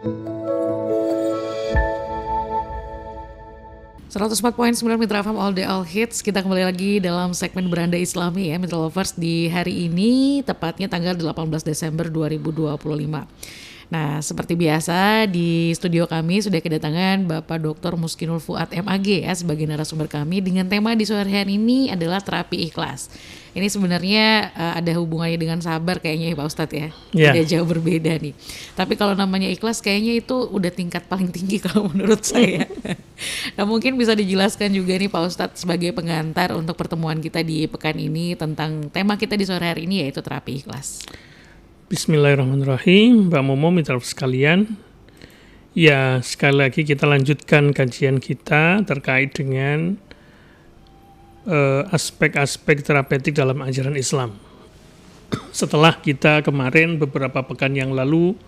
104.9 Mitra FM All Day All Hits. Kita kembali lagi dalam segmen Beranda Islami ya Mitra Lovers di hari ini, tepatnya tanggal 18 Desember 2025. Nah, seperti biasa di studio kami sudah kedatangan Bapak Dr. Muskinul Fuad MAG ya sebagai narasumber kami dengan tema di sore hari ini adalah terapi ikhlas. Ini sebenarnya ada hubungannya dengan sabar kayaknya ya Pak Ustadz ya. Tidak jauh berbeda nih. Tapi kalau namanya ikhlas kayaknya itu udah tingkat paling tinggi kalau menurut saya. Nah, mungkin bisa dijelaskan juga nih Pak Ustadz sebagai pengantar untuk pertemuan kita di pekan ini tentang tema kita di sore hari ini yaitu terapi ikhlas. Bismillahirrahmanirrahim, Mbak Momo, mitra sekalian. Ya, sekali lagi kita lanjutkan kajian kita terkait dengan aspek-aspek terapeutik dalam ajaran Islam. Setelah kita kemarin beberapa pekan yang lalu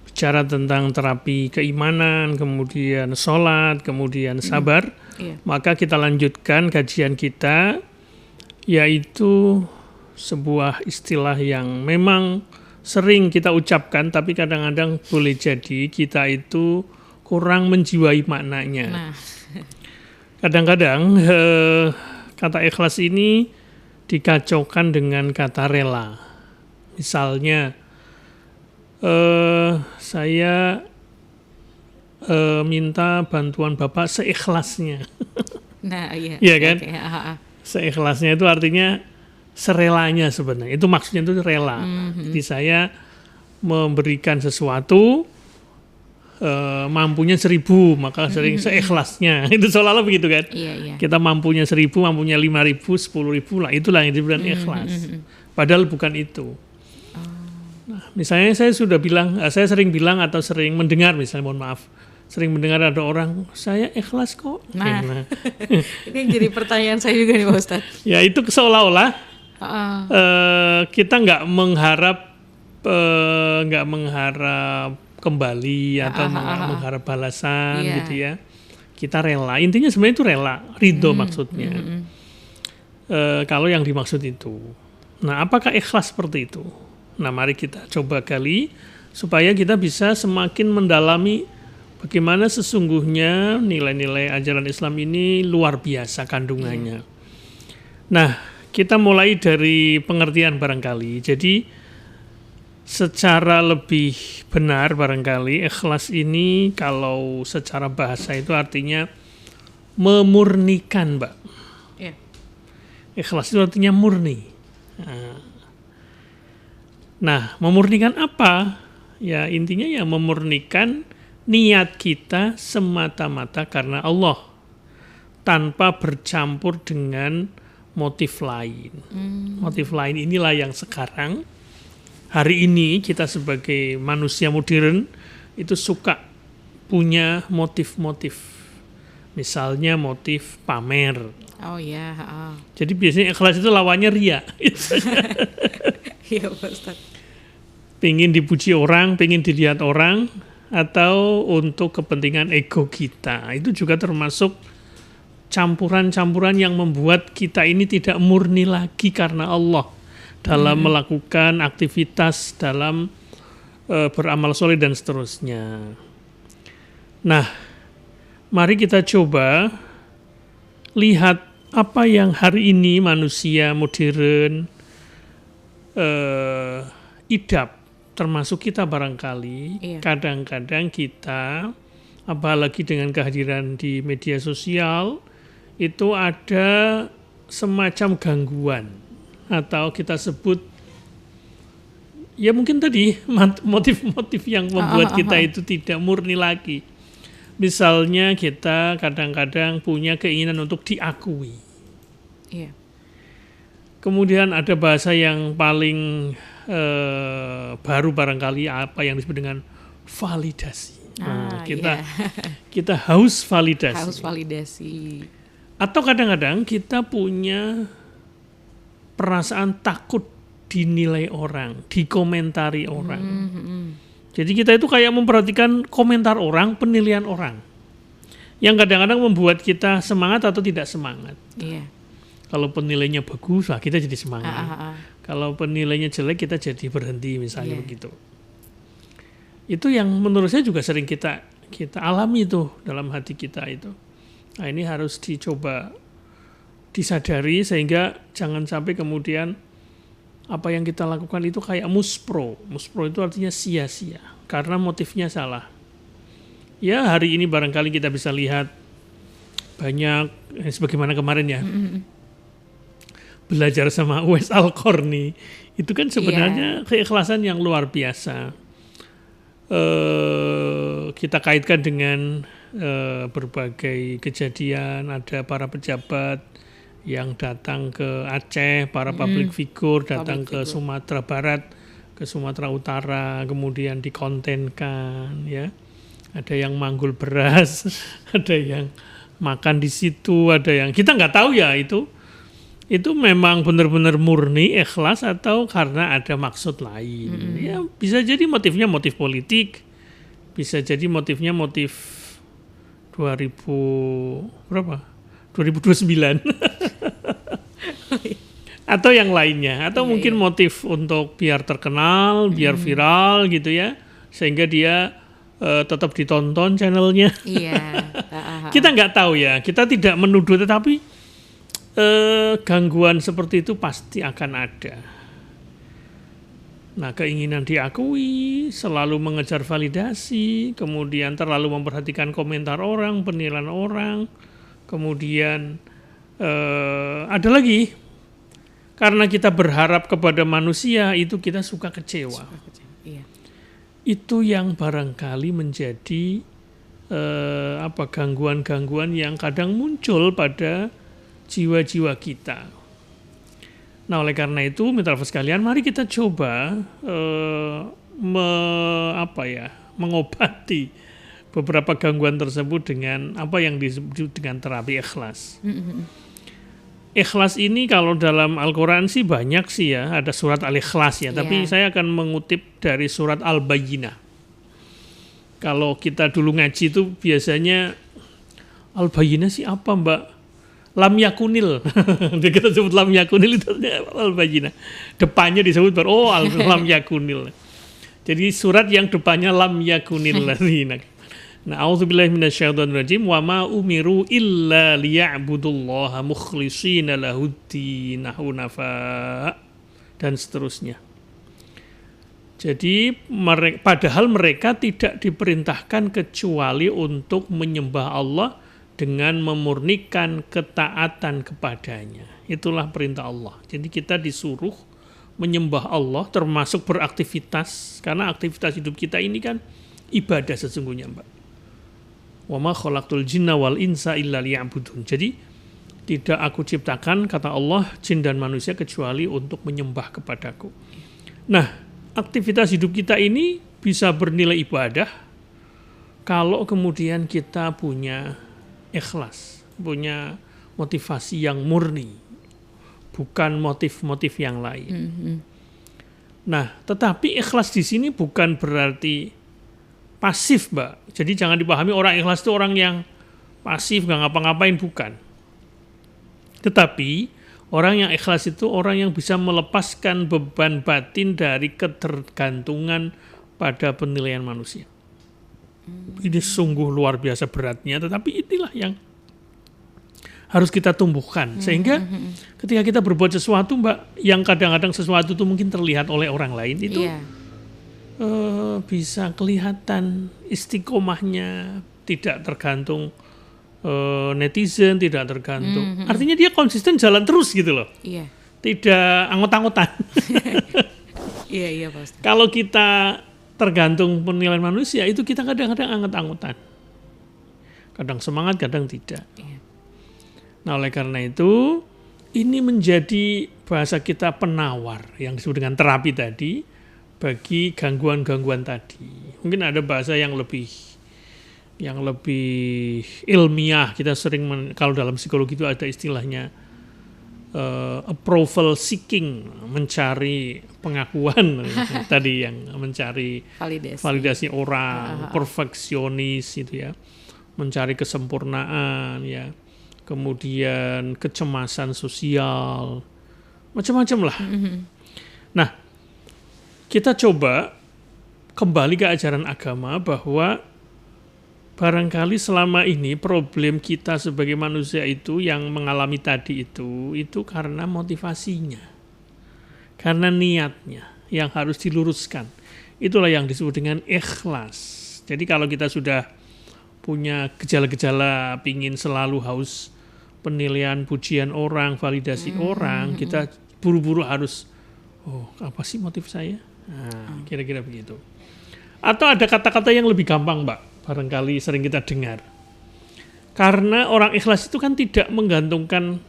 bicara tentang terapi keimanan, kemudian sholat, kemudian sabar, maka kita lanjutkan kajian kita, yaitu sebuah istilah yang memang sering kita ucapkan, tapi kadang-kadang boleh jadi kita itu kurang menjiwai maknanya. Nah. Kadang-kadang kata ikhlas ini dikacaukan dengan kata rela. Misalnya, saya minta bantuan Bapak seikhlasnya. Nah, iya. Iya kan? Okay. Seikhlasnya itu artinya serelanya sebenarnya. Itu maksudnya itu rela. Jadi saya memberikan sesuatu mampunya 1.000, maka sering seikhlasnya. Itu seolah-olah begitu kan? Iya. Kita mampunya 1.000, mampunya 5.000, 10.000 lah. Itulah yang dibilang ikhlas. Padahal bukan itu. Nah, misalnya saya sering bilang atau sering mendengar, misalnya mohon maaf, sering mendengar ada orang, saya ikhlas kok. Nah. Ini jadi pertanyaan saya juga nih Pak Ustadz. Ya itu seolah-olah kita nggak mengharap kembali atau mengharap balasan gitu ya. Kita rela, intinya sebenarnya itu rela, ridho maksudnya. Kalau yang dimaksud itu. Nah, apakah ikhlas seperti itu? Nah, mari kita coba gali supaya kita bisa semakin mendalami bagaimana sesungguhnya nilai-nilai ajaran Islam ini luar biasa kandungannya. Nah, kita mulai dari pengertian barangkali. Jadi secara lebih benar barangkali ikhlas ini kalau secara bahasa itu artinya memurnikan, Mbak. Yeah. Ikhlas itu artinya murni. Nah, memurnikan apa? Ya intinya ya memurnikan niat kita semata-mata karena Allah tanpa bercampur dengan motif lain. Motif lain inilah yang sekarang hari ini kita sebagai manusia modern itu suka punya motif-motif. Misalnya motif pamer. Oh iya. Jadi biasanya ikhlas itu lawannya ria. Iya Pak Ustadz. Pengen dipuji orang, pengen dilihat orang, atau untuk kepentingan ego kita. Itu juga termasuk campuran-campuran yang membuat kita ini tidak murni lagi karena Allah dalam melakukan aktivitas, dalam beramal soleh dan seterusnya. Nah, mari kita coba lihat apa yang hari ini manusia modern idap, termasuk kita barangkali. Kadang-kadang kita, apalagi dengan kehadiran di media sosial, itu ada semacam gangguan atau kita sebut ya mungkin tadi motif-motif yang membuat kita itu tidak murni lagi. Misalnya kita kadang-kadang punya keinginan untuk diakui. Kemudian ada bahasa yang paling baru barangkali apa yang disebut dengan validasi. Kita haus validasi. Atau kadang-kadang kita punya perasaan takut dinilai orang, dikomentari orang. Jadi kita itu kayak memperhatikan komentar orang, penilaian orang. Yang kadang-kadang membuat kita semangat atau tidak semangat. Kalau penilainya bagus, kita jadi semangat. Kalau penilainya jelek, kita jadi berhenti, misalnya begitu. Itu yang menurut saya juga sering kita alami tuh dalam hati kita itu. Nah, ini harus dicoba disadari sehingga jangan sampai kemudian apa yang kita lakukan itu kayak muspro. Muspro itu artinya sia-sia karena motifnya salah. Ya, hari ini barangkali kita bisa lihat banyak sebagaimana kemarin ya. Belajar sama Uwais Al-Qarni itu kan sebenarnya keikhlasan yang luar biasa. Kita kaitkan dengan berbagai kejadian, ada para pejabat yang datang ke Aceh, para public figure datang ke Sumatera Barat, ke Sumatera Utara, kemudian dikontenkan, ya. Ada yang manggul beras, ada yang makan di situ, ada yang kita nggak tahu ya itu memang benar-benar murni ikhlas atau karena ada maksud lain. Ya, bisa jadi motifnya motif politik, bisa jadi motifnya motif 2029 atau yang lainnya, atau mungkin motif untuk biar terkenal, biar viral gitu ya, sehingga dia tetap ditonton channelnya. Kita nggak tahu ya, kita tidak menuduh, tetapi gangguan seperti itu pasti akan ada. Nah, keinginan diakui, selalu mengejar validasi, kemudian terlalu memperhatikan komentar orang, penilaian orang, kemudian ada lagi, karena kita berharap kepada manusia, itu kita suka kecewa. Itu yang barangkali menjadi gangguan-gangguan yang kadang muncul pada jiwa-jiwa kita. Nah, oleh karena itu, mitra sekalian, mari kita coba mengobati beberapa gangguan tersebut dengan apa yang disebut dengan terapi ikhlas. Ikhlas ini kalau dalam Al-Quran sih banyak sih ya, ada surat Al-Ikhlas ya, tapi saya akan mengutip dari surat Al-Bayyinah. Kalau kita dulu ngaji itu biasanya Al-Bayyinah sih apa, Mbak? Lam yakunil. Kita sebut lam yakunil itu Al-Bayyinah. Depannya disebut lam yakunil. Jadi surat yang depannya lam yakunil. Nah, a'udzubillahi minasyaitonirrajim, wa ma umiru illa liya'budullaha mukhlishina lahuddin hunafa, dan seterusnya. Jadi padahal mereka tidak diperintahkan kecuali untuk menyembah Allah dengan memurnikan ketaatan kepadanya. Itulah perintah Allah. Jadi kita disuruh menyembah Allah, termasuk beraktivitas, karena aktivitas hidup kita ini kan ibadah sesungguhnya, Mbak. Wa ma khalaqtul jinna wal insa illa liya'budun. Jadi tidak aku ciptakan, kata Allah, jin dan manusia kecuali untuk menyembah kepadaku. Nah, aktivitas hidup kita ini bisa bernilai ibadah kalau kemudian kita punya ikhlas, punya motivasi yang murni, bukan motif-motif yang lain. Nah, tetapi ikhlas di sini bukan berarti pasif, Mbak. Jadi jangan dipahami orang ikhlas itu orang yang pasif, nggak ngapa-ngapain, bukan. Tetapi orang yang ikhlas itu orang yang bisa melepaskan beban batin dari ketergantungan pada penilaian manusia. Ini sungguh luar biasa beratnya, tetapi inilah yang harus kita tumbuhkan. Sehingga ketika kita berbuat sesuatu, Mbak, yang kadang-kadang sesuatu itu mungkin terlihat oleh orang lain, itu bisa kelihatan istiqomahnya, tidak tergantung netizen, tidak tergantung. Artinya dia konsisten jalan terus gitu loh. Tidak anggot-anggotan. Pasti. Kalau kita tergantung penilaian manusia, itu kita kadang-kadang anggot-anggotan. Kadang semangat, kadang tidak. Nah, oleh karena itu, ini menjadi bahasa kita penawar yang disebut dengan terapi tadi bagi gangguan-gangguan tadi. Mungkin ada bahasa yang lebih ilmiah. Kita sering kalau dalam psikologi itu ada istilahnya approval seeking, mencari pengakuan tadi, yang mencari validasi orang, perfeksionis itu ya, mencari kesempurnaan ya, kemudian kecemasan sosial, macam-macam lah. Nah, kita coba kembali ke ajaran agama bahwa barangkali selama ini problem kita sebagai manusia itu yang mengalami tadi itu karena motivasinya, karena niatnya yang harus diluruskan. Itulah yang disebut dengan ikhlas. Jadi kalau kita sudah punya gejala-gejala pingin selalu haus penilaian, pujian orang, validasi orang, kita buru-buru harus, apa sih motif saya? Nah, kira-kira begitu. Atau ada kata-kata yang lebih gampang, Mbak, barangkali sering kita dengar. Karena orang ikhlas itu kan tidak menggantungkan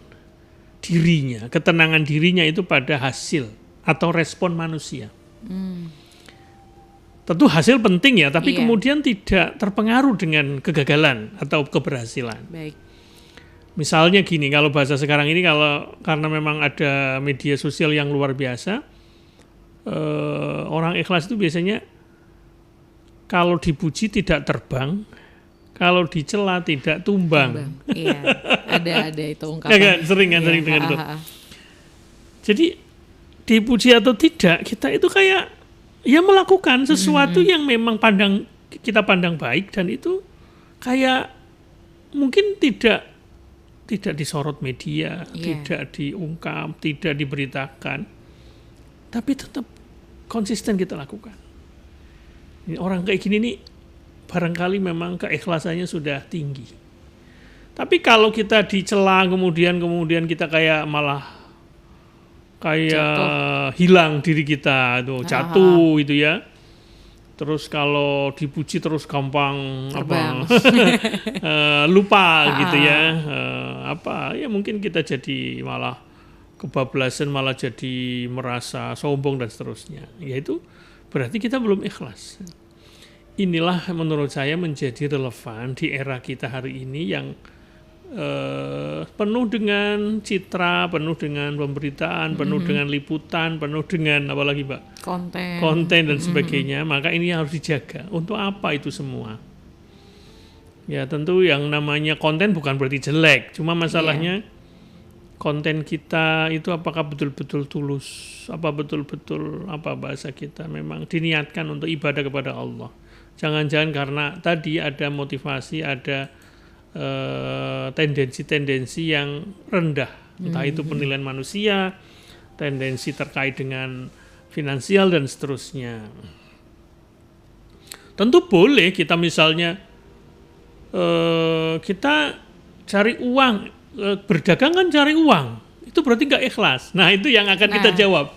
dirinya, ketenangan dirinya itu pada hasil atau respon manusia. Tentu hasil penting ya, tapi kemudian tidak terpengaruh dengan kegagalan atau keberhasilan. Baik. Misalnya gini, kalau bahasa sekarang ini karena memang ada media sosial yang luar biasa, orang ikhlas itu biasanya kalau dipuji tidak terbang, kalau dicela tidak tumbang. Iya, ada itu ungkapan. Sering dengar itu. Jadi dipuji atau tidak, kita itu kayak ya melakukan sesuatu yang memang kita pandang baik, dan itu kayak mungkin tidak disorot media, tidak diungkap, tidak diberitakan, tapi tetap konsisten kita lakukan. Orang kayak gini nih barangkali memang keikhlasannya sudah tinggi. Tapi kalau kita dicela kemudian kita kayak malah hilang diri kita, jatuh gitu ya. Terus kalau dipuji terus gampang lupa gitu ya. Ya mungkin kita jadi malah kebablasan, malah jadi merasa sombong dan seterusnya. Yaitu berarti kita belum ikhlas. Inilah menurut saya menjadi relevan di era kita hari ini yang penuh dengan citra, penuh dengan pemberitaan, penuh dengan liputan, penuh dengan apalagi Mbak? Konten dan sebagainya. Maka ini harus dijaga. Untuk apa itu semua? Ya tentu yang namanya konten bukan berarti jelek. Cuma masalahnya konten kita itu apakah betul-betul tulus, apa betul-betul bahasa kita memang diniatkan untuk ibadah kepada Allah. Jangan-jangan karena tadi ada motivasi, ada tendensi-tendensi yang rendah, entah itu penilaian manusia, tendensi terkait dengan finansial dan seterusnya. Tentu boleh kita misalnya kita cari uang, berdagang kan cari uang, itu berarti nggak ikhlas. Nah itu yang akan kita jawab.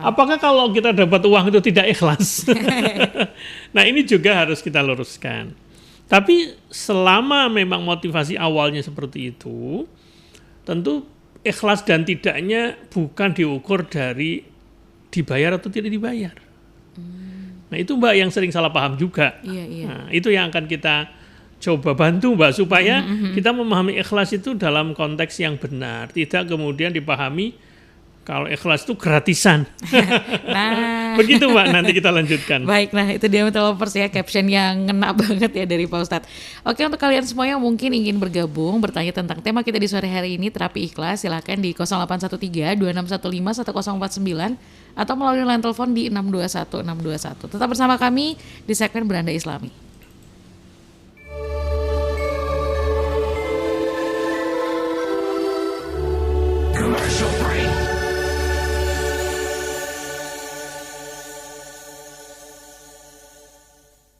Apakah kalau kita dapat uang itu tidak ikhlas? Nah ini juga harus kita luruskan. Tapi selama memang motivasi awalnya seperti itu, tentu ikhlas dan tidaknya bukan diukur dari dibayar atau tidak dibayar. Nah itu Mbak yang sering salah paham juga. Nah, itu yang akan kita coba bantu Mbak supaya kita memahami ikhlas itu dalam konteks yang benar, tidak kemudian dipahami kalau ikhlas itu gratisan. Nah, begitu Mbak, nanti kita lanjutkan. Baik, nah itu dia Mental Lovers ya, caption yang ngena banget ya dari Pak Ustadz. Oke, untuk kalian semua yang mungkin ingin bergabung, bertanya tentang tema kita di sore hari ini, terapi ikhlas, silakan di 0813-2615-1049 atau melalui line telepon di 621-621. Tetap bersama kami di segmen Beranda Islami.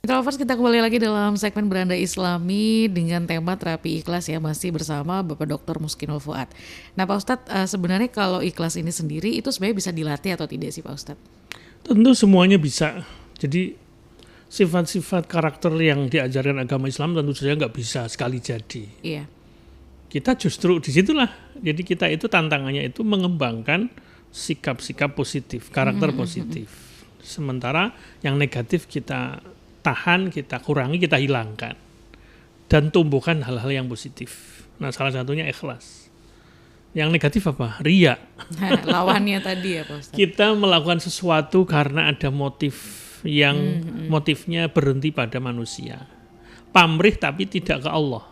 Lovers, kita kembali lagi dalam segmen Beranda Islami dengan tema terapi ikhlas ya, masih bersama Bapak Dr. Muskinul Fuad. Nah Pak Ustadz, sebenarnya kalau ikhlas ini sendiri itu sebenarnya bisa dilatih atau tidak sih Pak Ustadz? Tentu semuanya bisa. Jadi sifat-sifat karakter yang diajarkan agama Islam tentu saja nggak bisa sekali jadi. Iya. Kita justru disitulah, jadi kita itu tantangannya itu mengembangkan sikap-sikap positif, karakter positif. Sementara yang negatif kita tahan, kita kurangi, kita hilangkan. Dan tumbuhkan hal-hal yang positif. Nah salah satunya ikhlas. Yang negatif apa? Riya. Lawannya tadi ya Pak Ustadz. Kita melakukan sesuatu karena ada motif yang motifnya berhenti pada manusia. Pamrih tapi tidak ke Allah.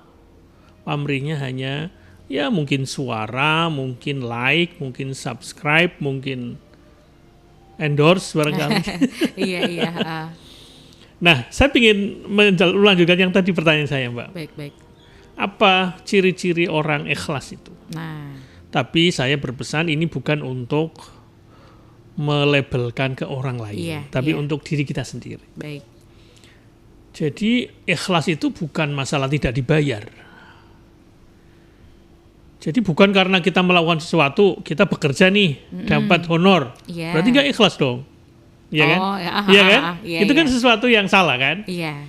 Pamrihnya hanya ya mungkin suara, mungkin like, mungkin subscribe, mungkin endorse barangkali. Iya. Nah, saya ingin melanjutkan yang tadi pertanyaan saya, Mbak. Baik. Apa ciri-ciri orang ikhlas itu? Nah, tapi saya berpesan ini bukan untuk melabelkan ke orang lain, tapi untuk diri kita sendiri. Baik. Jadi ikhlas itu bukan masalah tidak dibayar. Jadi bukan karena kita melakukan sesuatu, kita bekerja nih, dapat honor, berarti nggak ikhlas dong. Iya kan? Iya kan? Itu kan sesuatu yang salah kan? Iya.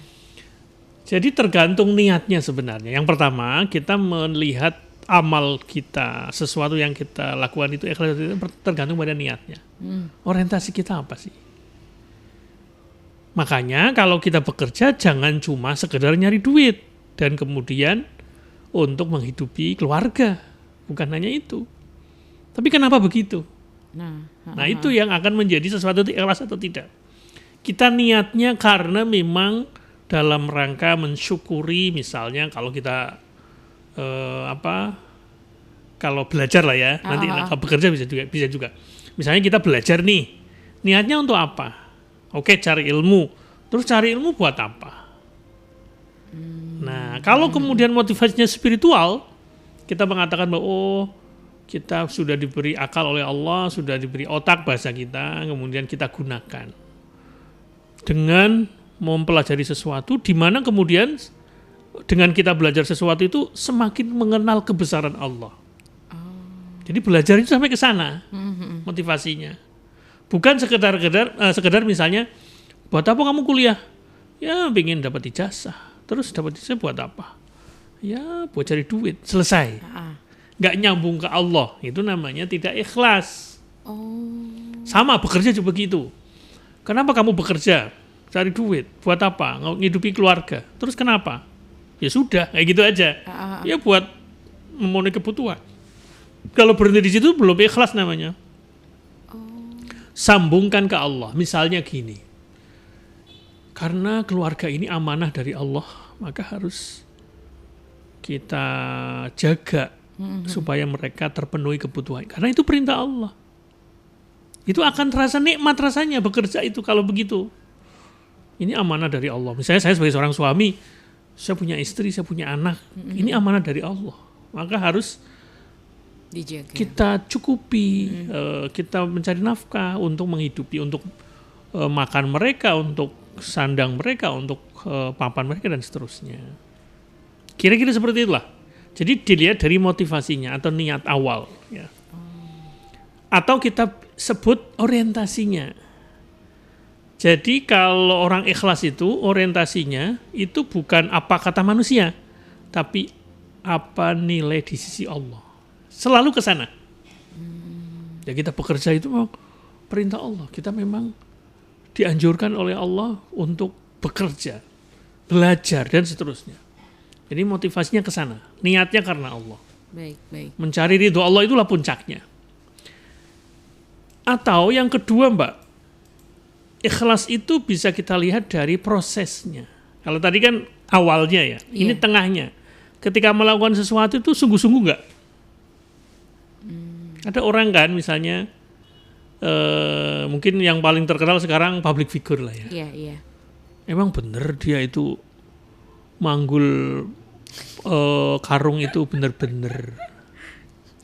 Jadi tergantung niatnya sebenarnya. Yang pertama, kita melihat amal kita, sesuatu yang kita lakukan itu ikhlas itu tergantung pada niatnya. Orientasi kita apa sih? Makanya kalau kita bekerja jangan cuma sekedar nyari duit dan kemudian untuk menghidupi keluarga. Bukan hanya itu. Tapi kenapa begitu? Nah, itu yang akan menjadi sesuatu ikhlas atau tidak. Kita niatnya karena memang dalam rangka mensyukuri, misalnya kalau kita kalau belajar lah ya, nanti kalau bekerja bisa juga. Misalnya kita belajar nih, niatnya untuk apa? Oke, cari ilmu. Terus cari ilmu buat apa? Nah, kalau kemudian motivasinya spiritual, kita mengatakan bahwa kita sudah diberi akal oleh Allah, sudah diberi otak bahasa kita, kemudian kita gunakan dengan mempelajari sesuatu, di mana kemudian dengan kita belajar sesuatu itu semakin mengenal kebesaran Allah. Jadi belajar itu sampai ke sana motivasinya. Bukan sekedar misalnya, buat apa kamu kuliah? Ya, pengen dapat ijazah. Terus dapat ijazah buat apa? Ya, buat cari duit. Selesai. Nggak nyambung ke Allah, itu namanya tidak ikhlas. Sama bekerja juga begitu. Kenapa kamu bekerja? Cari duit, buat apa? Ngidupi keluarga. Terus kenapa? Ya sudah, kayak gitu aja. Ya buat memenuhi kebutuhan. Kalau berhenti di situ belum ikhlas namanya. Sambungkan ke Allah. Misalnya gini, karena keluarga ini amanah dari Allah, maka harus kita jaga supaya mereka terpenuhi kebutuhan. Karena itu perintah Allah. Itu akan terasa nikmat rasanya bekerja itu kalau begitu. Ini amanah dari Allah. Misalnya saya sebagai seorang suami, saya punya istri, saya punya anak. Ini amanah dari Allah. Maka harus dijaga. Kita cukupi, kita mencari nafkah untuk menghidupi, untuk makan mereka, untuk sandang mereka, untuk papan mereka, dan seterusnya. Kira-kira seperti itulah. Jadi dilihat dari motivasinya atau niat awal. Ya. Atau kita sebut orientasinya. Jadi kalau orang ikhlas itu orientasinya itu bukan apa kata manusia, tapi apa nilai di sisi Allah. Selalu ke sana. Ya, kita bekerja itu memang perintah Allah. Kita memang dianjurkan oleh Allah untuk bekerja, belajar, dan seterusnya. Jadi motivasinya ke sana. Niatnya karena Allah. Baik. Mencari ridho Allah itulah puncaknya. Atau yang kedua, Mbak, ikhlas itu bisa kita lihat dari prosesnya. Kalau tadi kan awalnya ya, ini tengahnya. Ketika melakukan sesuatu itu sungguh-sungguh enggak? Ada orang kan misalnya, mungkin yang paling terkenal sekarang public figure lah ya. Iya. Emang bener dia itu manggul karung itu bener-bener.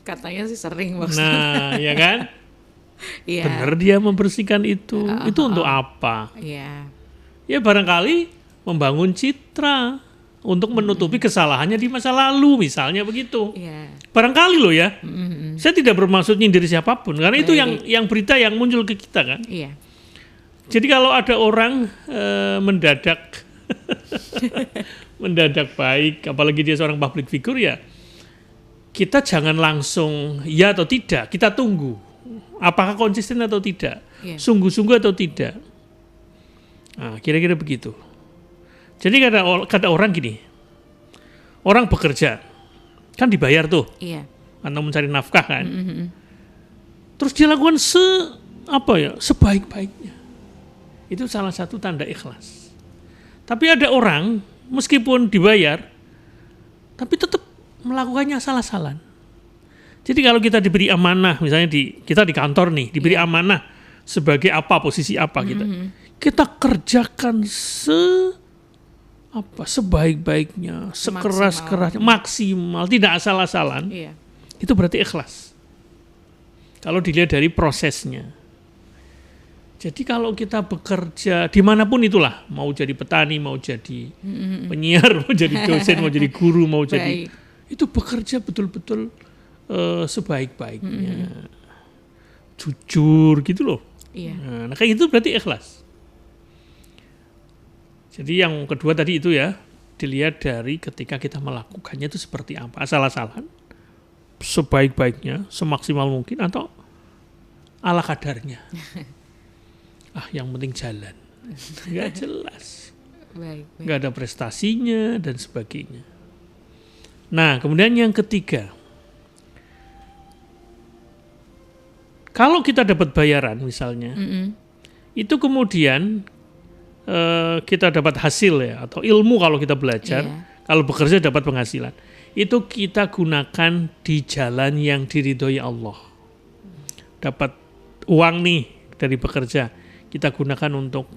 Katanya sih sering maksudnya. Nah, ya kan? Iya. Bener dia membersihkan itu. Itu untuk apa? Iya. Ya barangkali membangun citra untuk menutupi kesalahannya di masa lalu, misalnya begitu. Iya. Barangkali loh ya. Saya tidak bermaksud nyindir siapapun, karena itu yang berita yang muncul ke kita kan. Iya. Jadi kalau ada orang mendadak baik, apalagi dia seorang public figure, ya kita jangan langsung ya atau tidak, kita tunggu apakah konsisten atau tidak, sungguh-sungguh atau tidak. Nah, kira-kira begitu. Jadi kata orang gini, orang bekerja kan dibayar tuh, atau mencari nafkah kan, terus dia lakukan sebaik-baiknya. Itu salah satu tanda ikhlas. Tapi ada orang meskipun dibayar, tapi tetap melakukannya salah-salah. Jadi kalau kita diberi amanah, misalnya kita di kantor nih, diberi amanah sebagai apa, posisi apa kita. Kita kerjakan sebaik-baiknya, sekeras-kerasnya, maksimal, tidak asal-asalan. Iya. Itu berarti ikhlas. Kalau dilihat dari prosesnya. Jadi kalau kita bekerja dimanapun itulah, mau jadi petani, mau jadi penyiar, mau jadi dosen, mau jadi guru, mau jadi itu bekerja betul-betul sebaik-baiknya, jujur gitu loh. Iya. Nah kayak gitu berarti ikhlas. Jadi yang kedua tadi itu ya, dilihat dari ketika kita melakukannya itu seperti apa, asal-asalan, sebaik-baiknya, semaksimal mungkin, atau ala kadarnya. Yang penting jalan, nggak jelas, nggak ada prestasinya dan sebagainya. Nah, kemudian yang ketiga, kalau kita dapat bayaran misalnya, itu kemudian kita dapat hasil ya, atau ilmu kalau kita belajar, kalau bekerja dapat penghasilan, itu kita gunakan di jalan yang diridhoi Allah. Dapat uang nih dari bekerja, kita gunakan untuk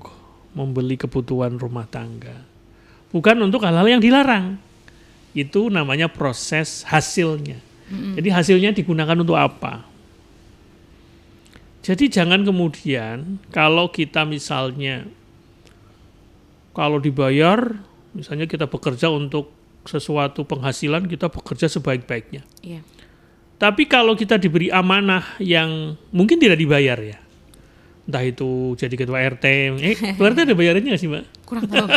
membeli kebutuhan rumah tangga. Bukan untuk hal-hal yang dilarang. Itu namanya proses hasilnya. Jadi hasilnya digunakan untuk apa? Jadi jangan kemudian kalau kita misalnya, kalau dibayar, misalnya kita bekerja untuk sesuatu penghasilan, kita bekerja sebaik-baiknya. Iya. Tapi kalau kita diberi amanah yang mungkin tidak dibayar ya, entah itu jadi ketua RT, RT ada bayarannya nggak sih Mbak? Kurang tahu.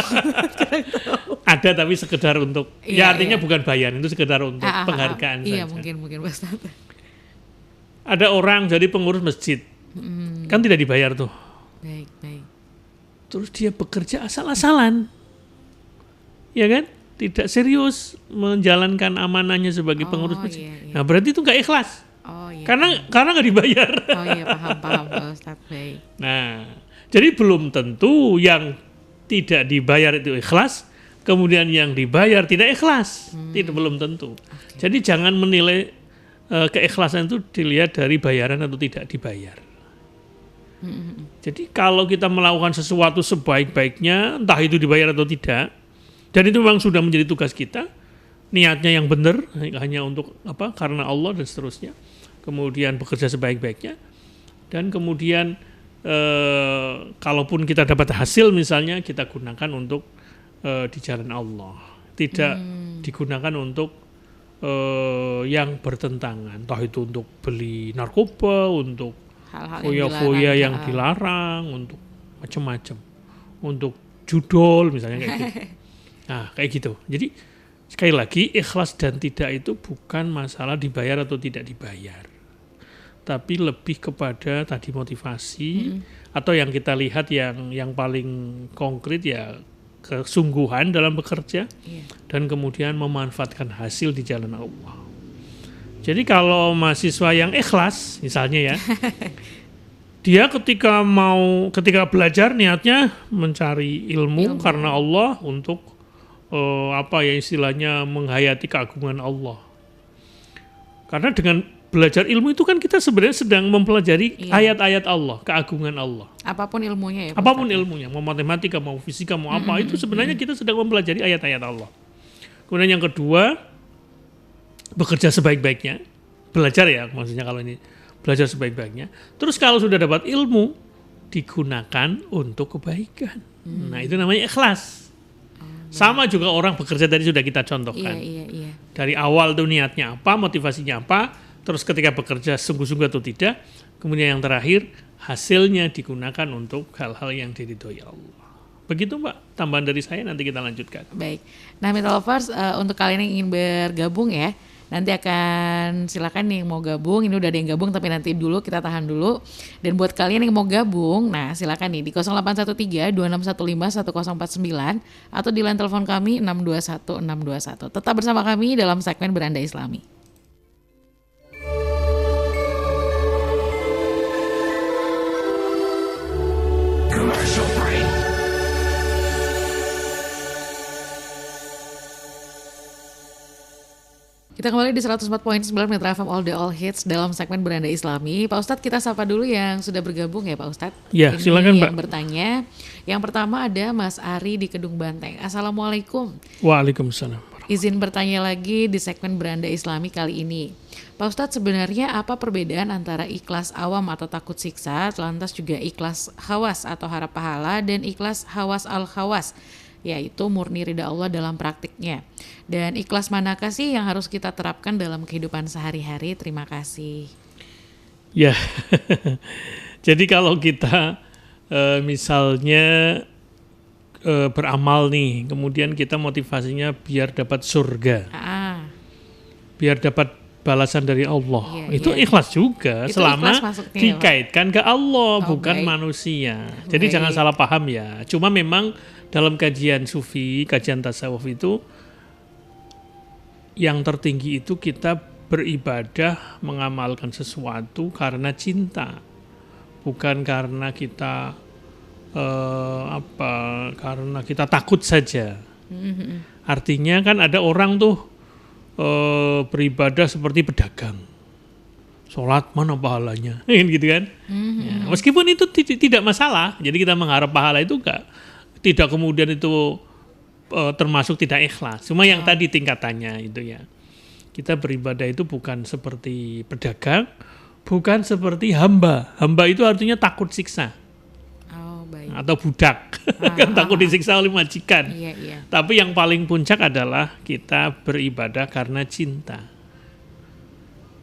Ada tapi sekedar untuk, artinya bukan bayar, itu sekedar untuk penghargaan saja. Iya mungkin Mas Tata. Ada orang jadi pengurus masjid, kan tidak dibayar tuh. Baik. Terus dia bekerja asal-asalan, ya kan? Tidak serius menjalankan amanahnya sebagai pengurus masjid. Iya. Nah berarti itu nggak ikhlas. Karena nggak dibayar. Paham Ustaz. Baik. Nah, jadi belum tentu yang tidak dibayar itu ikhlas, kemudian yang dibayar tidak ikhlas, belum tentu. Jadi jangan menilai keikhlasan itu dilihat dari bayaran atau tidak dibayar. Jadi kalau kita melakukan sesuatu sebaik-baiknya, entah itu dibayar atau tidak, dan itu memang sudah menjadi tugas kita, niatnya yang benar, hanya untuk karena Allah dan seterusnya. Kemudian bekerja sebaik-baiknya, dan kemudian kalaupun kita dapat hasil misalnya, kita gunakan untuk di jalan Allah, tidak digunakan untuk yang bertentangan, entah itu untuk beli narkoba, untuk foya-foya yang dilarang, untuk macam-macam, untuk judol misalnya kayak gitu. Nah kayak gitu. Jadi sekali lagi, ikhlas dan tidak itu bukan masalah dibayar atau tidak dibayar, tapi lebih kepada tadi motivasi, atau yang kita lihat yang paling konkret ya kesungguhan dalam bekerja, dan kemudian memanfaatkan hasil di jalan Allah. Jadi kalau mahasiswa yang ikhlas misalnya ya, dia ketika belajar niatnya mencari ilmu karena Allah, untuk istilahnya menghayati keagungan Allah. Karena dengan belajar ilmu itu kan kita sebenarnya sedang mempelajari ayat-ayat Allah, keagungan Allah. Apapun ilmunya ya. Apapun ilmunya, mau matematika, mau fisika, mau apa, itu sebenarnya kita sedang mempelajari ayat-ayat Allah. Kemudian yang kedua, bekerja sebaik-baiknya. Belajar ya, maksudnya kalau ini belajar sebaik-baiknya. Terus kalau sudah dapat ilmu, digunakan untuk kebaikan. Nah itu namanya ikhlas. Sama juga orang bekerja tadi sudah kita contohkan. Iya. Dari awal tuh niatnya apa, motivasinya apa, terus ketika bekerja sungguh-sungguh atau tidak, kemudian yang terakhir hasilnya digunakan untuk hal-hal yang diridhoi Allah. Begitu Mbak, tambahan dari saya, nanti kita lanjutkan. Baik. Nah Mitra Lovers, untuk kalian yang ingin bergabung ya, nanti akan silakan nih yang mau gabung. Ini udah ada yang gabung tapi nanti dulu kita tahan dulu. Dan buat kalian yang mau gabung, nah silakan nih di 0813-2615-1049 atau di line telepon kami 621-621. Tetap bersama kami dalam segmen Beranda Islami. Kita kembali di 104.9 Mitra FM All the All Hits dalam segmen Beranda Islami. Pak Ustadz, kita sapa dulu yang sudah bergabung ya Pak Ustadz. Ya, silakan Mbak. Yang bertanya. Yang pertama ada Mas Ari di Kedung Banteng. Assalamualaikum. Waalaikumsalam. Izin bertanya lagi di segmen Beranda Islami kali ini. Pak Ustadz, sebenarnya apa perbedaan antara ikhlas awam atau takut siksa, lantas juga ikhlas khawas atau harap pahala, dan ikhlas hawas al-khawas, yaitu murni ridha Allah dalam praktiknya. Dan ikhlas manakah sih yang harus kita terapkan dalam kehidupan sehari-hari? Terima kasih. Ya, jadi kalau kita misalnya beramal nih, kemudian kita motivasinya biar dapat surga, biar dapat balasan dari Allah, itu ikhlas juga, itu selama ikhlas dikaitkan ke Allah, bukan manusia. Jadi jangan salah paham ya. Cuma memang dalam kajian sufi, kajian tasawuf itu yang tertinggi itu kita beribadah, mengamalkan sesuatu karena cinta, bukan karena kita karena kita takut saja. Artinya kan ada orang tuh beribadah seperti pedagang, sholat mana pahalanya, gitu kan? Ya, meskipun itu tidak masalah, jadi kita mengharap pahala itu tidak kemudian itu termasuk tidak ikhlas. Cuma yang tadi tingkatannya itu ya, kita beribadah itu bukan seperti pedagang, bukan seperti hamba. Hamba itu artinya takut siksa. Atau budak, kan takut disiksa oleh majikan. Tapi yang paling puncak adalah kita beribadah karena cinta.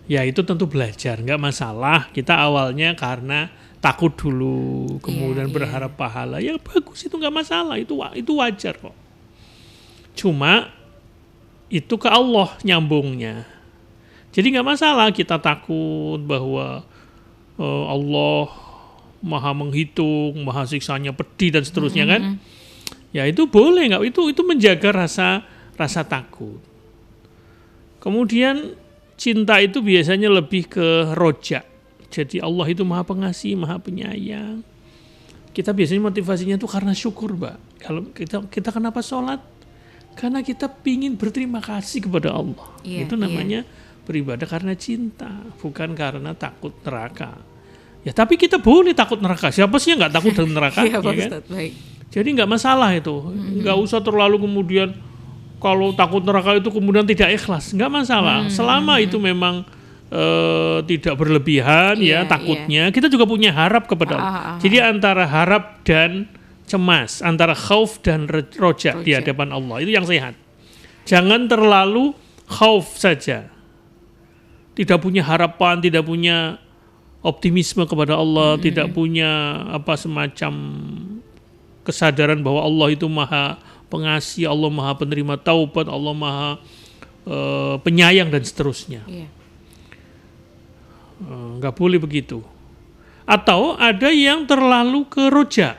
Ya itu tentu belajar, nggak masalah. Kita awalnya karena takut dulu, kemudian berharap pahala. Ya bagus, itu nggak masalah, itu wajar kok. Cuma itu ke Allah nyambungnya. Jadi nggak masalah kita takut bahwa Allah maha menghitung, maha siksanya pedih dan seterusnya kan. Ya itu boleh nggak? Itu menjaga rasa takut. Kemudian cinta itu biasanya lebih ke roja. Jadi Allah itu maha pengasih, maha penyayang. Kita biasanya motivasinya itu karena syukur, Mbak. Kalau kita kenapa sholat? Karena kita pingin berterima kasih kepada Allah. Itu namanya beribadah karena cinta, bukan karena takut neraka. Ya tapi kita boleh takut neraka. Siapa sih yang nggak takut dalam neraka? Ya, kan? Ustaz, baik. Jadi nggak masalah itu. Nggak usah terlalu kemudian kalau takut neraka itu kemudian tidak ikhlas. Nggak masalah. Selama itu memang tidak berlebihan takutnya. Kita juga punya harap kepada Allah. Jadi antara harap dan cemas, antara khauf dan roja di hadapan Allah, itu yang sehat. Jangan terlalu khauf saja. Tidak punya harapan, tidak punya optimisme kepada Allah, tidak punya semacam kesadaran bahwa Allah itu maha pengasih, Allah maha penerima taubat, Allah maha penyayang dan seterusnya. Nggak boleh begitu. Atau ada yang terlalu ke roja.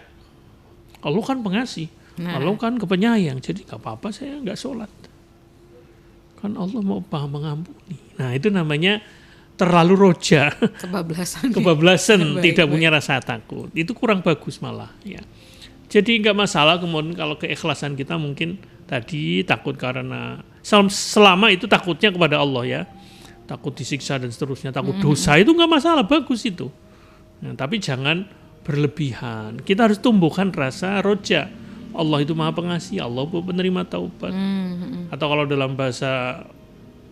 Allah kan pengasih, Allah kan kepenyayang, jadi nggak apa-apa saya nggak sholat. Kan Allah mau mengampuni. Nah itu namanya terlalu roja, kebablasan, tidak punya rasa takut. Itu kurang bagus malah. Ya. Jadi nggak masalah kemudian kalau keikhlasan kita mungkin tadi takut karena selama itu takutnya kepada Allah ya, takut disiksa dan seterusnya, takut dosa itu nggak masalah, bagus itu. Nah, tapi jangan berlebihan. Kita harus tumbuhkan rasa roja. Allah itu maha pengasih, Allah penerima taubat. Atau kalau dalam bahasa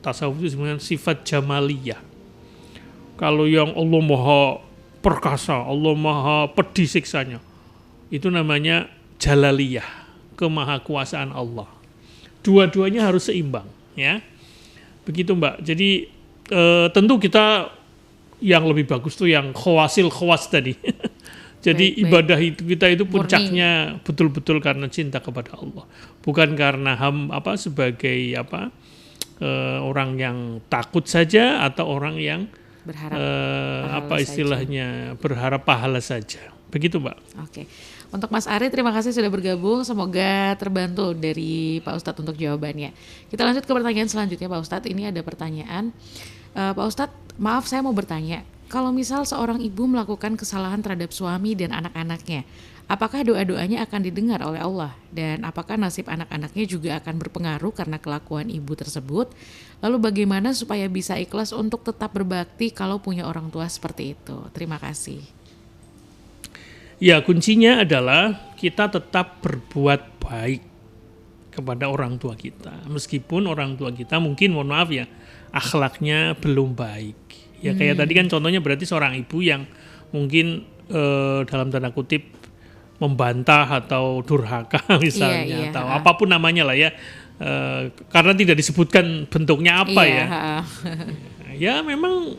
tasawuf itu sebenarnya sifat jamaliyah. Kalau yang Allah maha perkasa, Allah maha pedih siksanya, itu namanya jalaliyah, kemahakuasaan Allah. Dua-duanya harus seimbang, ya. Begitu Mbak. Jadi tentu kita yang lebih bagus tuh yang khawas tadi. Jadi ibadah kita itu puncaknya betul-betul karena cinta kepada Allah, bukan karena sebagai orang yang takut saja atau orang yang berharap berharap pahala saja. Begitu Mbak. Oke. Untuk Mas Ari, terima kasih sudah bergabung. Semoga terbantu dari Pak Ustadz untuk jawabannya. Kita lanjut ke pertanyaan selanjutnya Pak Ustadz. Ini ada pertanyaan. Pak Ustadz, maaf saya mau bertanya. kalau misal seorang ibu melakukan kesalahan terhadap suami dan anak-anaknya, apakah doa-doanya akan didengar oleh Allah? Dan apakah nasib anak-anaknya juga akan berpengaruh karena kelakuan ibu tersebut? Lalu bagaimana supaya bisa ikhlas untuk tetap berbakti kalau punya orang tua seperti itu? Terima kasih. Ya, kuncinya adalah kita tetap berbuat baik kepada orang tua kita. Meskipun orang tua kita mungkin, mohon maaf ya, akhlaknya belum baik. Ya kayak tadi kan contohnya berarti seorang ibu yang mungkin dalam tanda kutip membantah atau durhaka misalnya, atau apapun namanya lah ya, karena tidak disebutkan bentuknya apa ya. Ya memang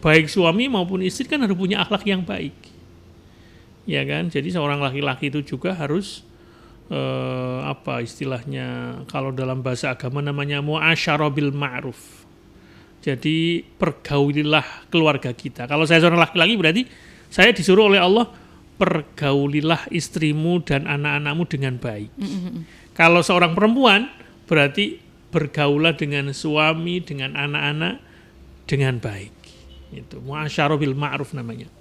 baik suami maupun istri kan harus punya akhlak yang baik, ya kan. Jadi seorang laki-laki itu juga harus apa istilahnya kalau dalam bahasa agama namanya mu'asyarah bil ma'ruf. Jadi pergaulilah keluarga kita. Kalau saya seorang laki-laki berarti saya disuruh oleh Allah pergaulilah istrimu dan anak-anakmu dengan baik. Kalau seorang perempuan berarti bergaulah dengan suami, dengan anak-anak dengan baik. Itu mu'asyarah bil ma'ruf namanya.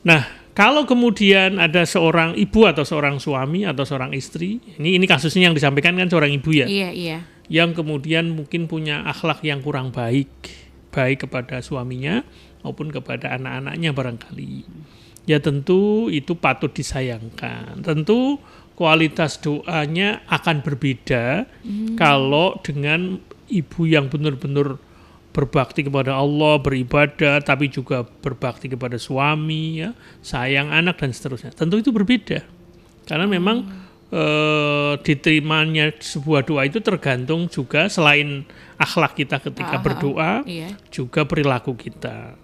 Nah, kalau kemudian ada seorang ibu atau seorang suami atau seorang istri, ini kasusnya yang disampaikan kan seorang ibu ya. Iya. Yang kemudian mungkin punya akhlak yang kurang baik kepada suaminya maupun kepada anak-anaknya barangkali. Ya tentu itu patut disayangkan. Tentu kualitas doanya akan berbeda kalau dengan ibu yang benar-benar berbakti kepada Allah, beribadah, tapi juga berbakti kepada suami, ya, sayang anak dan seterusnya. Tentu itu berbeda. Karena memang diterimanya sebuah doa itu tergantung juga selain akhlak kita ketika berdoa, juga perilaku kita.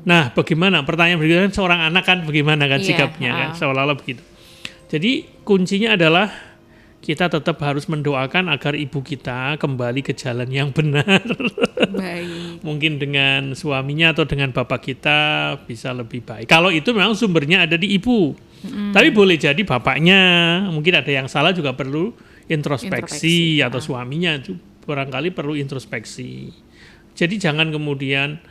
Nah, bagaimana? Pertanyaan berikutnya, seorang anak kan bagaimana kan sikapnya kan, seolah-olah begitu. Jadi kuncinya adalah kita tetap harus mendoakan agar ibu kita kembali ke jalan yang benar. Baik. Mungkin dengan suaminya atau dengan bapak kita bisa lebih baik. Kalau itu memang sumbernya ada di ibu. Tapi boleh jadi bapaknya, mungkin ada yang salah juga perlu introspeksi atau suaminya itu barangkali perlu introspeksi. Jadi jangan kemudian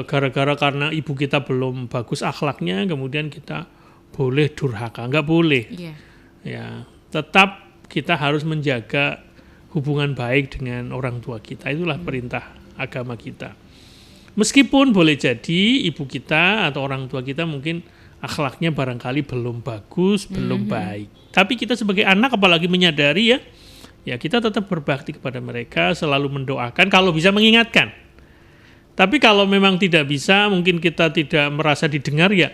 gara-gara karena ibu kita belum bagus akhlaknya, kemudian kita boleh durhaka. Enggak boleh. Ya, tetap kita harus menjaga hubungan baik dengan orang tua kita. Itulah perintah agama kita. Meskipun boleh jadi ibu kita atau orang tua kita mungkin akhlaknya barangkali belum bagus, belum baik. Tapi kita sebagai anak apalagi menyadari ya kita tetap berbakti kepada mereka, selalu mendoakan, kalau bisa mengingatkan. Tapi kalau memang tidak bisa, mungkin kita tidak merasa didengar ya,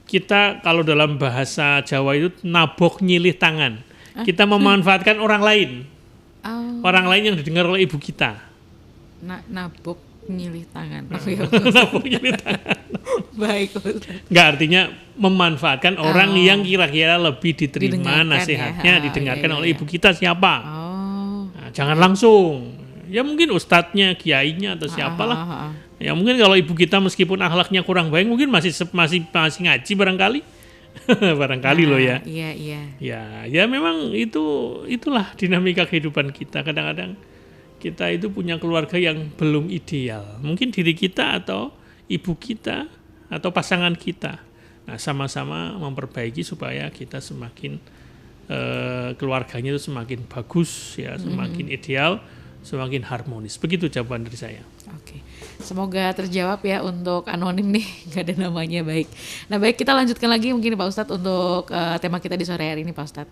kita kalau dalam bahasa Jawa itu nabok nyilih tangan. Kita memanfaatkan orang lain. Orang lain yang didengar oleh ibu kita. Nabok nyilih tangan. Nabok nyilih tangan. Baik. Nggak, artinya memanfaatkan orang yang kira-kira lebih diterima nasihatnya, didengarkan oleh ibu kita siapa. Nah, jangan langsung. Ya mungkin ustadznya, kiainya atau siapalah. Ya mungkin kalau ibu kita meskipun akhlaknya kurang baik, mungkin masih ngaji barangkali. Barangkali loh ya. Iya. Ya memang itulah dinamika kehidupan kita. Kadang-kadang kita itu punya keluarga yang belum ideal. Mungkin diri kita atau ibu kita atau pasangan kita. Nah, sama-sama memperbaiki supaya kita semakin keluarganya itu semakin bagus ya, semakin ideal, semakin harmonis. Begitu jawaban dari saya. Oke. Semoga terjawab ya untuk anonim nih, nggak ada namanya. Baik. Nah, baik, kita lanjutkan lagi mungkin Pak Ustadz untuk tema kita di sore hari ini, Pak Ustadz.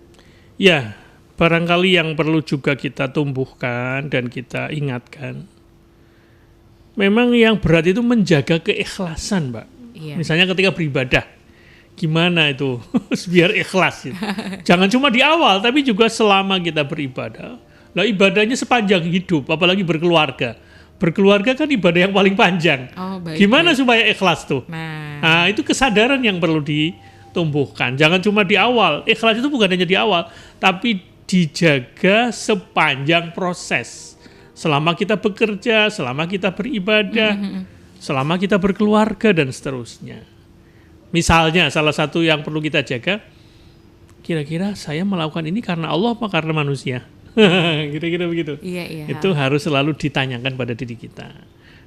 Ya, barangkali yang perlu juga kita tumbuhkan dan kita ingatkan. Memang yang berat itu menjaga keikhlasan, Mbak. Misalnya ketika beribadah, gimana itu biar ikhlas gitu. Jangan cuma di awal, tapi juga selama kita beribadah. Lah ibadahnya sepanjang hidup, apalagi berkeluarga. Berkeluarga kan ibadah yang paling panjang. Gimana supaya ikhlas tuh? Nah, itu kesadaran yang perlu ditumbuhkan. Jangan cuma di awal. Ikhlas itu bukan hanya di awal, tapi dijaga sepanjang proses. Selama kita bekerja, selama kita beribadah, selama kita berkeluarga dan seterusnya. Misalnya salah satu yang perlu kita jaga, kira-kira saya melakukan ini karena Allah apa karena manusia? Kira-kira begitu. Iya. Itu harus selalu ditanyakan pada diri kita.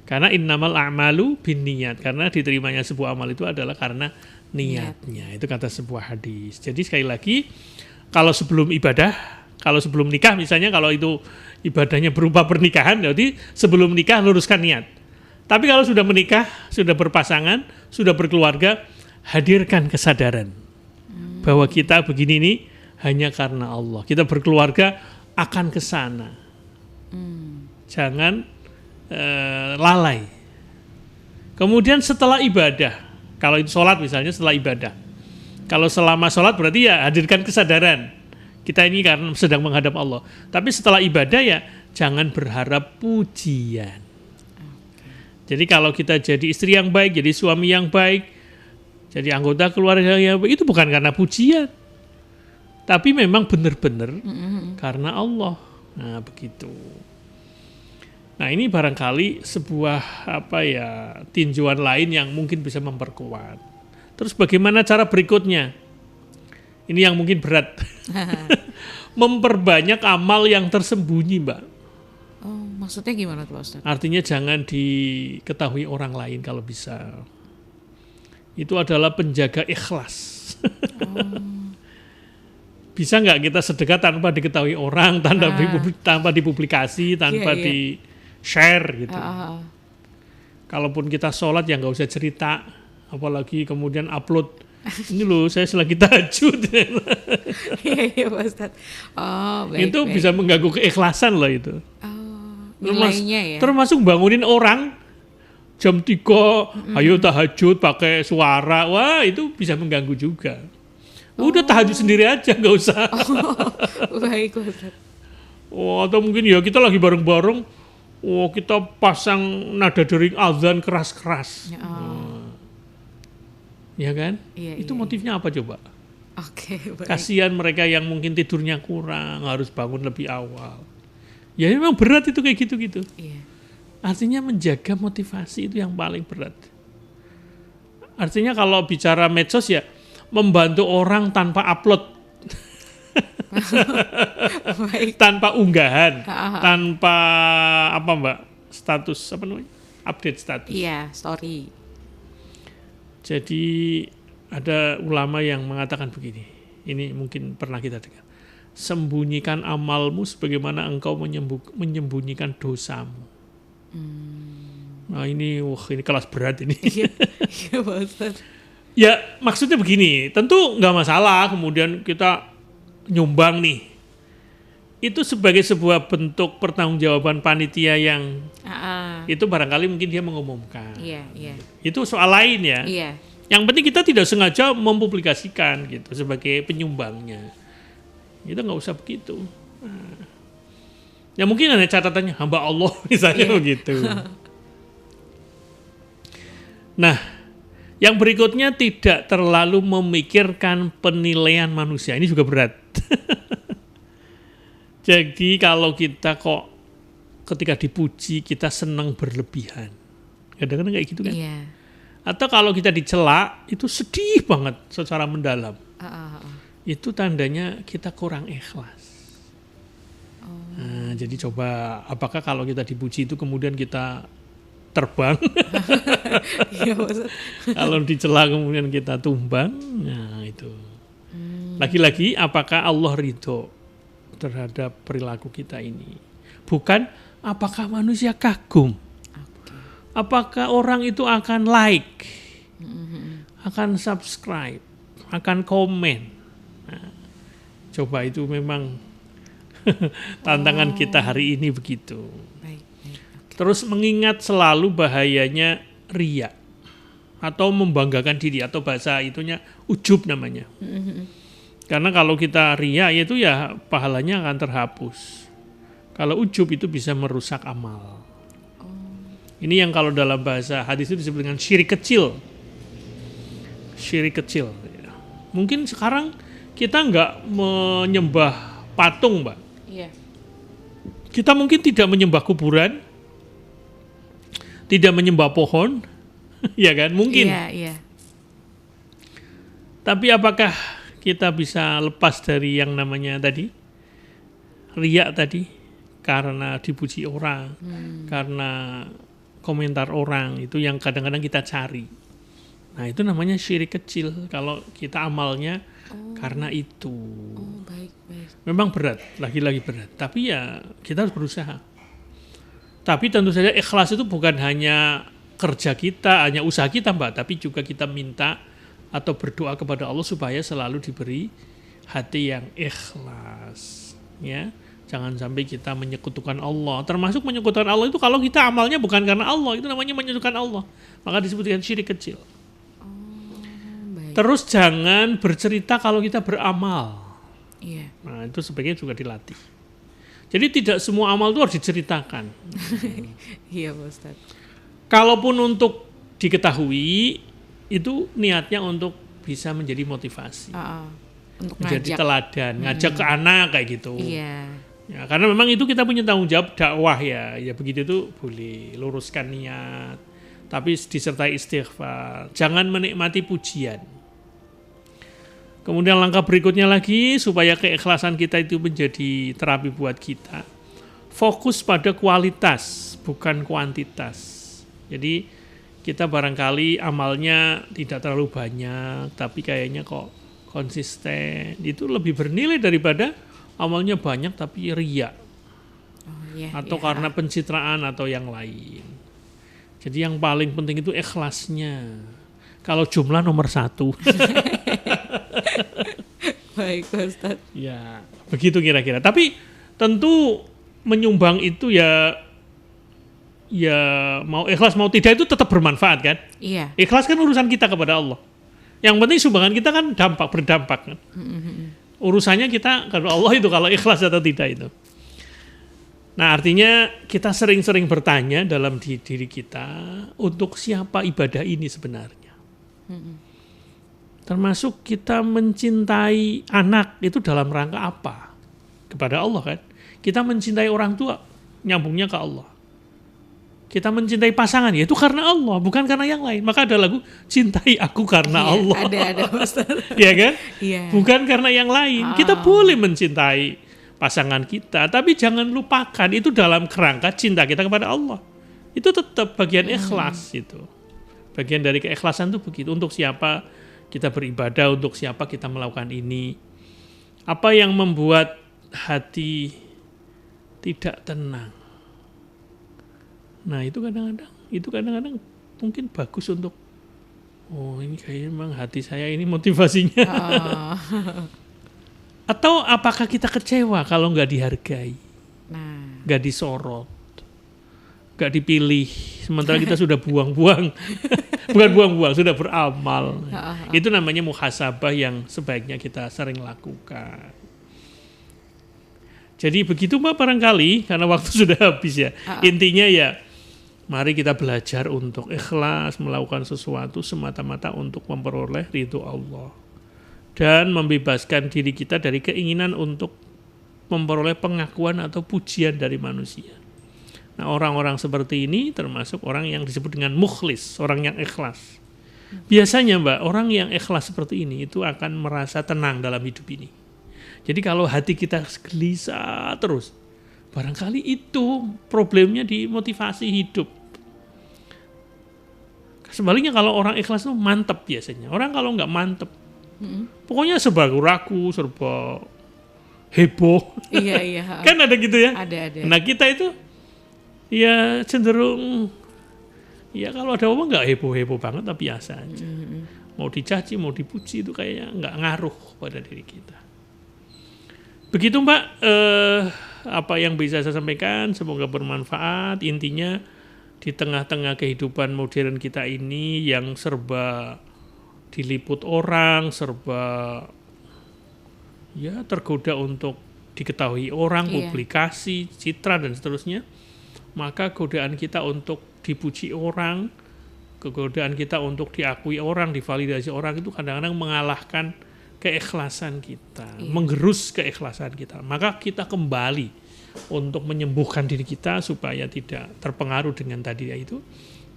Karena innamal a'malu binniyat, karena diterimanya sebuah amal itu adalah karena niatnya. Itu kata sebuah hadis. Jadi sekali lagi, kalau sebelum ibadah, kalau sebelum nikah misalnya, kalau itu ibadahnya berupa pernikahan, berarti sebelum nikah luruskan niat. Tapi kalau sudah menikah, sudah berpasangan, sudah berkeluarga, hadirkan kesadaran bahwa kita begini nih hanya karena Allah. Kita berkeluarga akan ke sana. Jangan lalai. Kemudian setelah ibadah, kalau itu sholat misalnya setelah ibadah, kalau selama sholat berarti ya hadirkan kesadaran kita ini karena sedang menghadap Allah. Tapi setelah ibadah ya jangan berharap pujian. Jadi kalau kita jadi istri yang baik, jadi suami yang baik, jadi anggota keluarga yang baik, itu bukan karena pujian, tapi memang benar-benar karena Allah. Nah begitu. Nah ini barangkali sebuah tinjauan lain yang mungkin bisa memperkuat. Terus bagaimana cara berikutnya? Ini yang mungkin berat. Memperbanyak amal yang tersembunyi, Mbak. Oh, maksudnya gimana tuh, Ustaz? Artinya jangan diketahui orang lain kalau bisa. Itu adalah penjaga ikhlas. Bisa nggak kita sedekah tanpa diketahui orang, tanpa dipublikasi, tanpa di-share gitu. Kalaupun kita sholat ya nggak usah cerita, apalagi kemudian upload. Ini loh saya selagi tahajud. Iya Pak Ustadz. Oh, baik, itu bisa mengganggu keikhlasan loh itu. Nilainya ya. Termasuk bangunin orang jam 3, ayo tahajud pakai suara. Wah itu bisa mengganggu juga. Udah tahajud sendiri aja, nggak usah. Baik Ustadz. Atau mungkin ya kita lagi bareng-bareng, kita pasang nada dering azan keras-keras. Ya kan? Iya, itu motifnya apa coba? Oke, baik. Kasihan mereka yang mungkin tidurnya kurang, harus bangun lebih awal. Ya memang berat itu kayak gitu-gitu. Iya. Artinya menjaga motivasi itu yang paling berat. Artinya kalau bicara medsos ya membantu orang tanpa upload. Tanpa unggahan, tanpa status update status. Iya, story. Jadi ada ulama yang mengatakan begini, ini mungkin pernah kita dengar, sembunyikan amalmu sebagaimana engkau menyembunyikan dosamu. Nah ini kelas berat ini. Iya Pak Ustadz. Ya maksudnya begini, tentu nggak masalah kemudian kita nyumbang nih. Itu sebagai sebuah bentuk pertanggungjawaban panitia yang itu barangkali mungkin dia mengumumkan. Iya. Itu soal lain ya. Iya. Yang penting kita tidak sengaja mempublikasikan gitu sebagai penyumbangnya. Itu nggak usah begitu. Ya mungkin ada catatannya hamba Allah misalnya begitu. Nah, yang berikutnya tidak terlalu memikirkan penilaian manusia. Ini juga berat. Jadi kalau kita kok ketika dipuji kita senang berlebihan. Kadang-kadang kayak gitu kan. Iya. Atau kalau kita dicela itu sedih banget secara mendalam. Itu tandanya kita kurang ikhlas. Nah, jadi coba apakah kalau kita dipuji itu kemudian kita terbang? Iya, kalau dicela kemudian kita tumbang. Nah, itu. Lagi-lagi apakah Allah ridho terhadap perilaku kita ini? Bukan apakah manusia kagum? Apakah orang itu akan like, akan subscribe, akan komen? Nah, coba itu memang tantangan kita hari ini begitu. Baik. Terus mengingat selalu bahayanya riya atau membanggakan diri atau bahasa itunya ujub namanya. Karena kalau kita riya itu ya pahalanya akan terhapus. Kalau ujub itu bisa merusak amal. Ini yang kalau dalam bahasa hadis itu disebut dengan syirik kecil. Syirik kecil. Mungkin sekarang kita nggak menyembah patung, Mbak. Iya. Kita mungkin tidak menyembah kuburan, tidak menyembah pohon, ya kan? Mungkin. Iya. Tapi apakah kita bisa lepas dari yang namanya tadi riya tadi karena dipuji orang, karena komentar orang, itu yang kadang-kadang kita cari. Nah itu namanya syirik kecil kalau kita amalnya karena itu. Baik. Memang berat, lagi-lagi berat, tapi ya kita harus berusaha. Tapi tentu saja ikhlas itu bukan hanya kerja kita, hanya usaha kita Mbak, tapi juga kita minta atau berdoa kepada Allah supaya selalu diberi hati yang ikhlas, ya. Jangan sampai kita menyekutukan Allah. Termasuk menyekutukan Allah itu kalau kita amalnya bukan karena Allah, itu namanya menyekutukan Allah. Maka disebutkan syirik kecil. Baik. Terus jangan bercerita kalau kita beramal. Iya. Nah, itu sebaiknya juga dilatih. Jadi tidak semua amal itu harus diceritakan. Iya, Pak Ustadz. Kalaupun untuk diketahui, itu niatnya untuk bisa menjadi motivasi. Untuk menjadi ngajak. teladan, ngajak ke anak kayak gitu. Iya. Ya, karena memang itu kita punya tanggung jawab dakwah ya. Ya begitu itu boleh luruskan niat, tapi disertai istighfar. Jangan menikmati pujian. Kemudian langkah berikutnya lagi supaya keikhlasan kita itu menjadi terapi buat kita. Fokus pada kualitas, bukan kuantitas. Jadi kita barangkali amalnya tidak terlalu banyak, tapi kayaknya kok konsisten. Itu lebih bernilai daripada amalnya banyak tapi riya. Atau karena pencitraan atau yang lain. Jadi yang paling penting itu ikhlasnya. Kalau jumlah nomor 1. Baik, Ustaz. Ya, begitu kira-kira. Tapi tentu menyumbang itu ya mau ikhlas mau tidak itu tetap bermanfaat kan? Iya. Ikhlas kan urusan kita kepada Allah. Yang penting sumbangan kita kan berdampak kan. Urusannya kita kepada Allah itu kalau ikhlas atau tidak itu. Nah artinya kita sering-sering bertanya dalam diri kita untuk siapa ibadah ini sebenarnya. Termasuk kita mencintai anak itu dalam rangka apa? Kepada Allah kan. Kita mencintai orang tua, nyambungnya ke Allah. Kita mencintai pasangan, ya itu karena Allah, bukan karena yang lain. Maka ada lagu, cintai aku karena Allah. Ada Ustaz. Iya kan? Iya. Bukan karena yang lain. Kita boleh mencintai pasangan kita, tapi jangan lupakan itu dalam kerangka cinta kita kepada Allah. Itu tetap bagian ikhlas itu. Bagian dari keikhlasan itu begitu. Untuk siapa kita beribadah, untuk siapa kita melakukan ini. Apa yang membuat hati tidak tenang. Nah itu kadang-kadang mungkin bagus untuk ini kayaknya memang hati saya ini motivasinya. Atau apakah kita kecewa kalau nggak dihargai, nggak disorot, nggak dipilih, sementara kita sudah buang-buang, bukan buang-buang, sudah beramal. Itu namanya muhasabah yang sebaiknya kita sering lakukan. Jadi begitu Mbak barangkali, karena waktu sudah habis ya. Intinya ya, mari kita belajar untuk ikhlas, melakukan sesuatu semata-mata untuk memperoleh ridho Allah. Dan membebaskan diri kita dari keinginan untuk memperoleh pengakuan atau pujian dari manusia. Nah orang-orang seperti ini termasuk orang yang disebut dengan mukhlis, orang yang ikhlas. Biasanya Mbak, orang yang ikhlas seperti ini itu akan merasa tenang dalam hidup ini. Jadi kalau hati kita gelisah terus, barangkali itu problemnya di motivasi hidup. Sebaliknya kalau orang ikhlas itu mantep biasanya. Orang kalau nggak mantep, pokoknya serba ragu, serba heboh. Iya. Kan ada gitu ya? Ada. Nah kita itu ya cenderung, ya kalau ada orang nggak heboh-heboh banget, tapi biasa aja. Mau dicaci, mau dipuji itu kayaknya nggak ngaruh pada diri kita. Begitu Mbak, apa yang bisa saya sampaikan, semoga bermanfaat. Intinya di tengah-tengah kehidupan modern kita ini yang serba diliput orang, serba ya tergoda untuk diketahui orang, publikasi, citra dan seterusnya, maka godaan kita untuk dipuji orang, kegodaan kita untuk diakui orang, divalidasi orang itu kadang-kadang mengalahkan keikhlasan kita, menggerus keikhlasan kita. Maka kita kembali untuk menyembuhkan diri kita supaya tidak terpengaruh dengan tadi itu,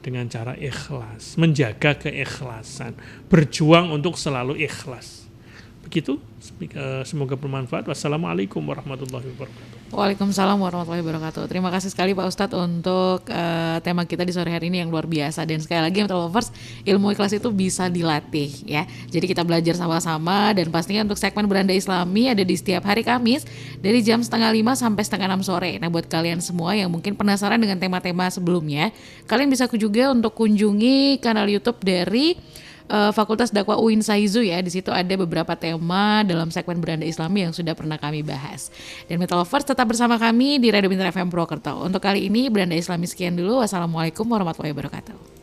dengan cara ikhlas, menjaga keikhlasan, berjuang untuk selalu ikhlas. Begitu, semoga bermanfaat. Wassalamualaikum warahmatullahi wabarakatuh. Waalaikumsalam warahmatullahi wabarakatuh. Terima kasih sekali Pak Ustadz untuk tema kita di sore hari ini yang luar biasa. Dan sekali lagi Mitra Lovers, ilmu ikhlas itu bisa dilatih ya. Jadi kita belajar sama-sama, dan pastinya untuk segmen Beranda Islami ada di setiap hari Kamis dari jam 5:30 sampai 5:30 sore. Nah buat kalian semua yang mungkin penasaran dengan tema-tema sebelumnya, kalian bisa juga untuk kunjungi kanal YouTube dari Fakultas Dakwah UIN Saizu ya. Di situ ada beberapa tema dalam segmen Beranda Islami yang sudah pernah kami bahas. Dan Mitra Lovers tetap bersama kami di Radio Bintang FM Purwokerto. Untuk kali ini Beranda Islami sekian dulu. Wassalamualaikum warahmatullahi wabarakatuh.